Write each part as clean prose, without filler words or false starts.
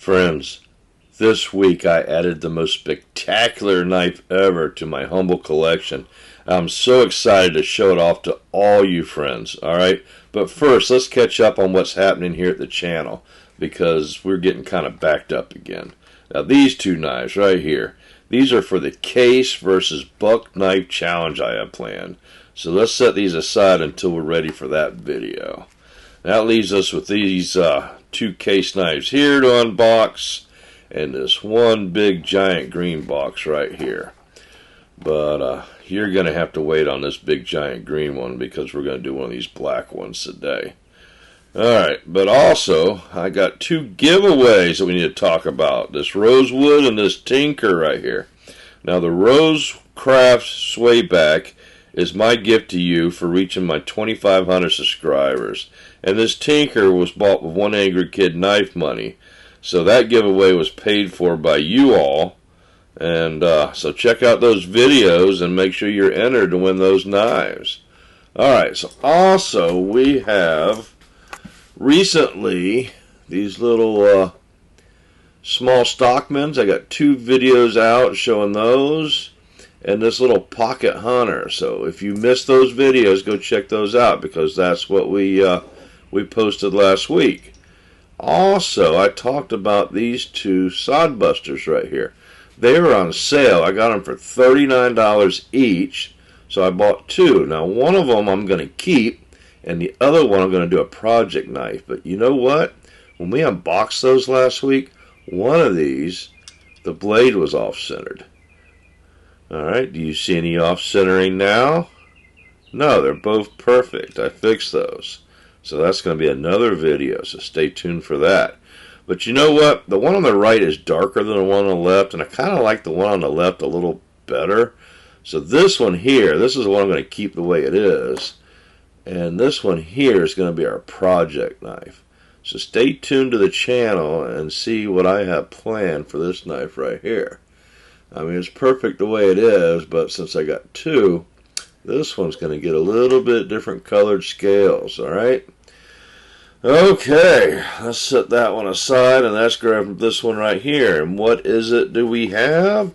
Friends, this week I added the most spectacular knife ever to my humble collection. I'm so excited to show it off to all you friends, alright? But first, let's catch up on what's happening here at the channel, because we're getting kind of backed up again. Now these two knives right here, these are for the Case versus Buck Knife Challenge I have planned. So let's set these aside until we're ready for that video. That leaves us with these two Case knives here to unbox, and this one big giant green box right here. But you're going to have to wait on this big giant green one because we're going to do one of these black ones today. Alright, but also I got two giveaways that we need to talk about. This Rosewood and this Tinker right here. Now the Rose Craft Swayback is my gift to you for reaching my 2,500 subscribers. And this Tinker was bought with One Angry Kid knife money. So that giveaway was paid for by you all. And so check out those videos and make sure you're entered to win those knives. Alright, so also we have recently these little small Stockmans. I got two videos out showing those. And this little pocket hunter. So if you missed those videos, go check those out because that's what we posted last week. Also, I talked about these two sodbusters right here. They were on sale. I got them for $39 each, so I bought two. Now one of them I'm going to keep, and the other one I'm going to do a project knife. But you know what? When we unboxed those last week, one of these, the blade was off-centered. Alright, do you see any off-centering now? No, they're both perfect. I fixed those. So that's going to be another video, so stay tuned for that. But you know what? The one on the right is darker than the one on the left, and I kind of like the one on the left a little better. So this one here, this is the one I'm going to keep the way it is. And this one here is going to be our project knife. So stay tuned to the channel and see what I have planned for this knife right here. I mean, it's perfect the way it is, but since I got two, this one's going to get a little bit different colored scales, alright? Okay, let's set that one aside, and let's grab this one right here. And what is it do we have?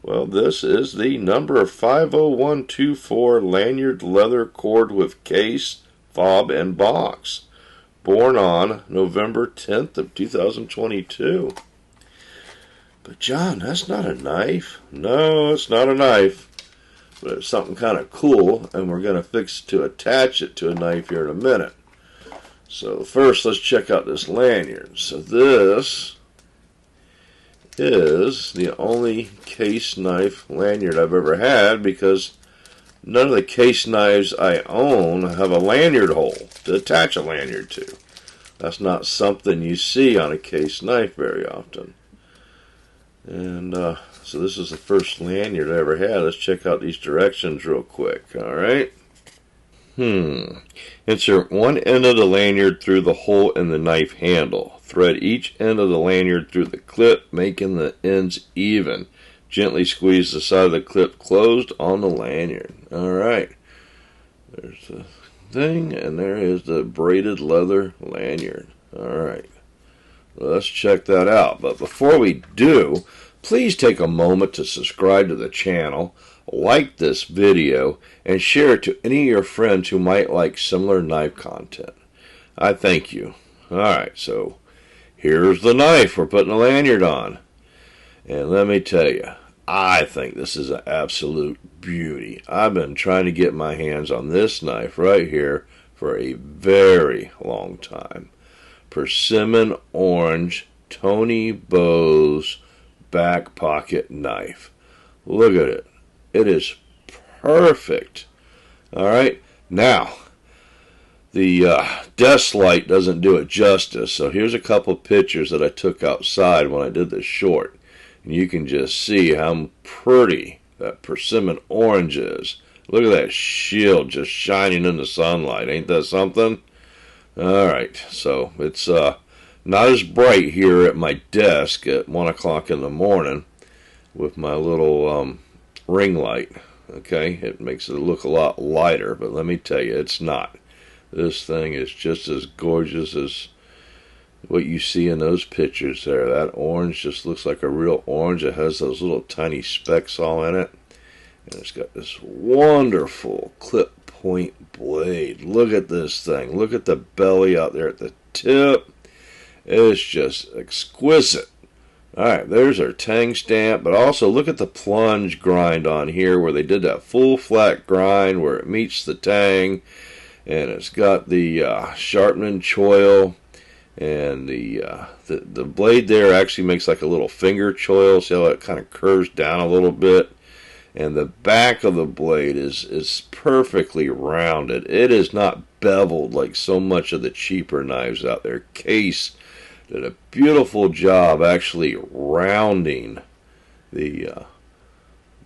Well, this is the number 50124 Lanyard leather cord with case, fob, and box. Born on November 10th of 2022. But John, that's not a knife. No, it's not a knife. But it's something kind of cool, and we're going to fix to attach it to a knife here in a minute. So first, let's check out this lanyard. So this is the only case knife lanyard I've ever had because none of the case knives I own have a lanyard hole to attach a lanyard to. That's not something you see on a case knife very often. And so this is the first lanyard I ever had. Let's check out these directions real quick. Alright. Insert one end of the lanyard through the hole in the knife handle. Thread each end of the lanyard through the clip, making the ends even. Gently squeeze the side of the clip closed on the lanyard. Alright. There's the thing, and there is the braided leather lanyard. Alright. Let's check that out. But before we do, please take a moment to subscribe to the channel, like this video, and share it to any of your friends who might like similar knife content. I thank you. Alright, so here's the knife we're putting the lanyard on. And let me tell you, I think this is an absolute beauty. I've been trying to get my hands on this knife right here for a very long time. Persimmon Orange Tony Bose Backpocket knife. Look at it. It is perfect. Alright, now the desk light doesn't do it justice, so here's a couple pictures that I took outside when I did this short. And you can just see how pretty that Persimmon Orange is. Look at that shield just shining in the sunlight. Ain't that something? Alright, so it's not as bright here at my desk at 1 o'clock in the morning with my little ring light. Okay, it makes it look a lot lighter, but let me tell you, it's not. This thing is just as gorgeous as what you see in those pictures there. That orange just looks like a real orange. It has those little tiny specks all in it. And it's got this wonderful clip point blade. Look at this thing. Look at the belly out there at the tip. It's just exquisite. Alright, there's our tang stamp, but also look at the plunge grind on here where they did that full flat grind where it meets the tang, and it's got the sharpening choil, and the blade there actually makes like a little finger choil. See how it kind of curves down a little bit, and the back of the blade is perfectly rounded. It is not beveled like so much of the cheaper knives out there. Case did a beautiful job actually rounding the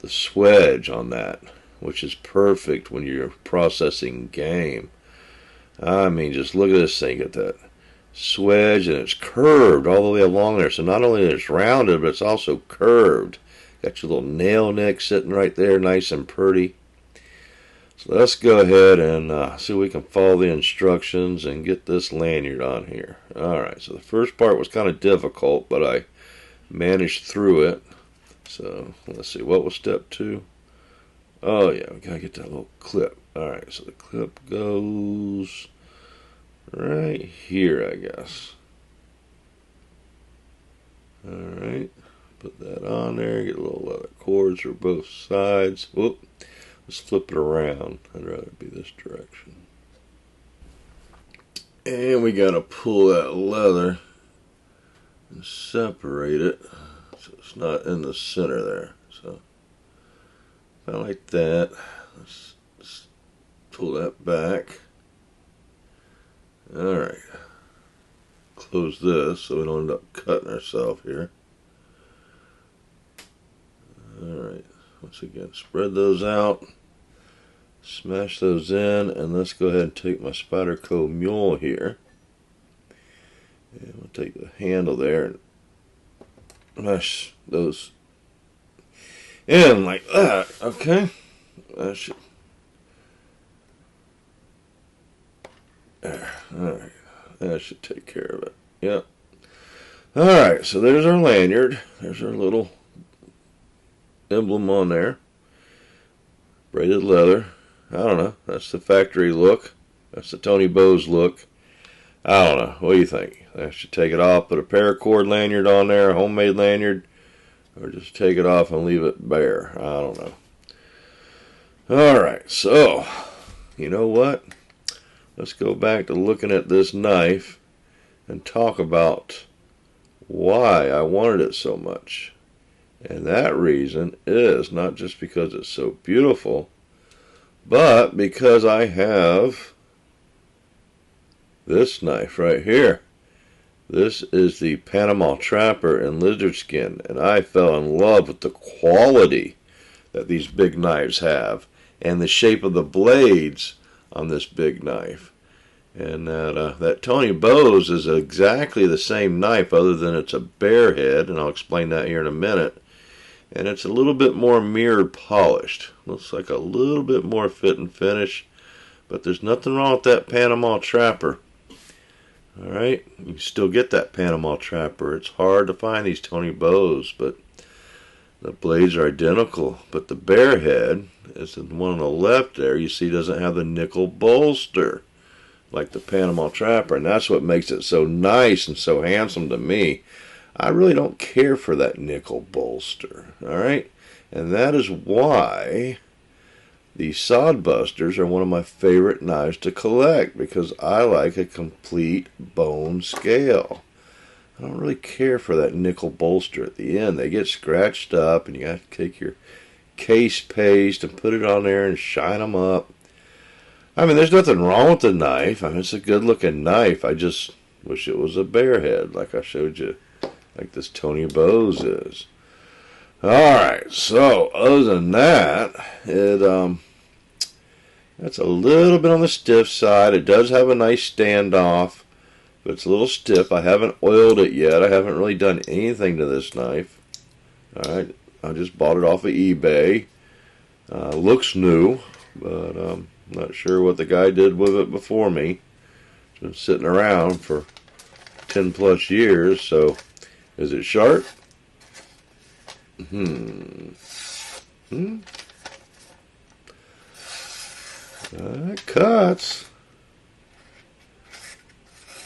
swedge on that, which is perfect when you're processing game. I mean, just look at this thing, at that swedge, and it's curved all the way along there. So not only is it rounded, but it's also curved. Got your little nail nick sitting right there, nice and pretty. So let's go ahead and see if we can follow the instructions and get this lanyard on here. Alright, so the first part was kind of difficult, but I managed through it. So let's see, what was step 2? Oh yeah, we gotta get that little clip. Alright, so the clip goes right here, I guess. Alright, put that on there, get a little leather cords for both sides. Whoop. Let's flip it around. I'd rather it be this direction. And we got to pull that leather and separate it so it's not in the center there. So, kind of like that. Let's pull that back. Alright. Close this so we don't end up cutting ourselves here. Alright. Once again, spread those out, smash those in, and let's go ahead and take my Spyderco Mule here. And we'll take the handle there and mash those in like that. Okay, that should. There. Alright, that should take care of it. Yep. Alright, so there's our lanyard. There's our little emblem on there. Braided leather. I don't know. That's the factory look. That's the Tony Bose look. I don't know. What do you think? I should take it off, put a paracord lanyard on there, a homemade lanyard, or just take it off and leave it bare? I don't know. Alright, so, you know what? Let's go back to looking at this knife and talk about why I wanted it so much. And that reason is not just because it's so beautiful, but because I have this knife right here. This is the Panama Trapper in lizard skin, and I fell in love with the quality that these big knives have and the shape of the blades on this big knife. And that Tony Bose is exactly the same knife, other than it's a bare head, and I'll explain that here in a minute. And it's a little bit more mirrored polished. Looks like a little bit more fit and finish, but there's nothing wrong with that Panama Trapper. Alright, you can still get that Panama Trapper. It's hard to find these Tony Bose, but the blades are identical. But the bare head is the one on the left there, you see, doesn't have the nickel bolster like the Panama Trapper, and that's what makes it so nice and so handsome to me. I really don't care for that nickel bolster, alright? And that is why the Sodbusters are one of my favorite knives to collect, because I like a complete bone scale. I don't really care for that nickel bolster at the end. They get scratched up, and you have to take your case paste and put it on there and shine them up. I mean, there's nothing wrong with the knife. I mean, it's a good looking knife. I just wish it was a bare head, like I showed you, like this Tony Bose is. Alright, so other than that, that's a little bit on the stiff side. It does have a nice standoff, but it's a little stiff. I haven't oiled it yet. I haven't really done anything to this knife. Alright, I just bought it off of eBay. Looks new, but I'm not sure what the guy did with it before me. It's been sitting around for 10 plus years, so is it sharp? It cuts.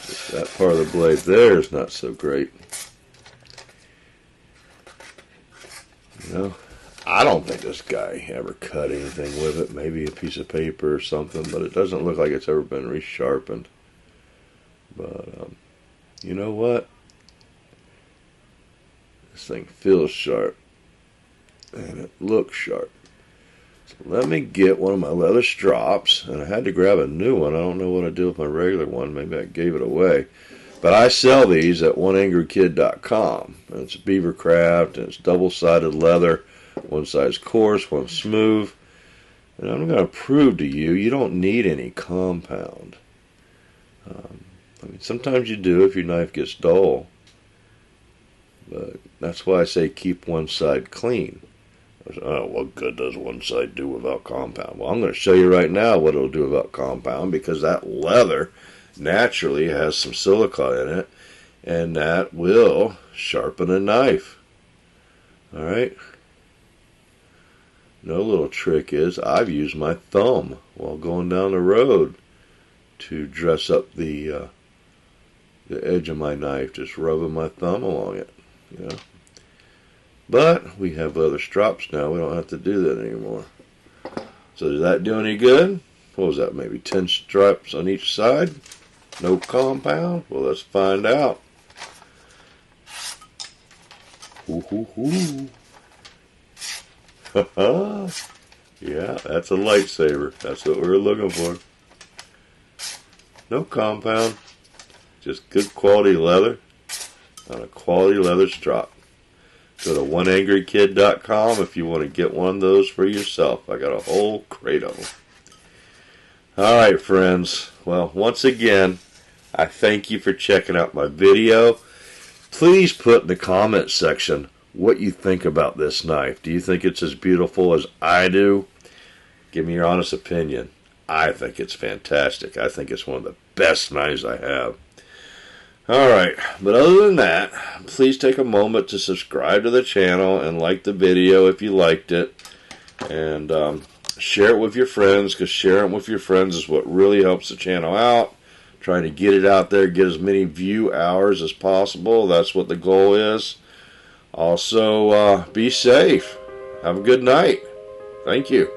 Just that part of the blade there is not so great. You know, I don't think this guy ever cut anything with it. Maybe a piece of paper or something, but it doesn't look like it's ever been resharpened. But, you know what? This thing feels sharp. And it looks sharp. So let me get one of my leather strops. And I had to grab a new one. I don't know what I did with my regular one. Maybe I gave it away. But I sell these at oneangerkid.com. And it's beavercraft, and it's double-sided leather. One side's coarse, one smooth. And I'm going to prove to you, you don't need any compound. I mean, sometimes you do if your knife gets dull. But that's why I say keep one side clean. Oh, what good does one side do without compound? Well, I'm going to show you right now what it'll do without compound, because that leather naturally has some silica in it, and that will sharpen a knife. Alright? No little trick is I've used my thumb while going down the road to dress up the edge of my knife, just rubbing my thumb along it. You know? But we have leather strops now. We don't have to do that anymore. So does that do any good? What was that, maybe 10 straps on each side? No compound? Well, let's find out. Ooh. Yeah, that's a lightsaber. That's what we were looking for. No compound. Just good quality leather on a quality leather strop. Go to oneangerkid.com if you want to get one of those for yourself. I got a whole crate of them. Alright, friends. Well, once again, I thank you for checking out my video. Please put in the comment section what you think about this knife. Do you think it's as beautiful as I do? Give me your honest opinion. I think it's fantastic. I think it's one of the best knives I have. Alright, but other than that, please take a moment to subscribe to the channel and like the video if you liked it. And share it with your friends, because sharing it with your friends is what really helps the channel out. Trying to get it out there, get as many view hours as possible. That's what the goal is. Also, be safe. Have a good night. Thank you.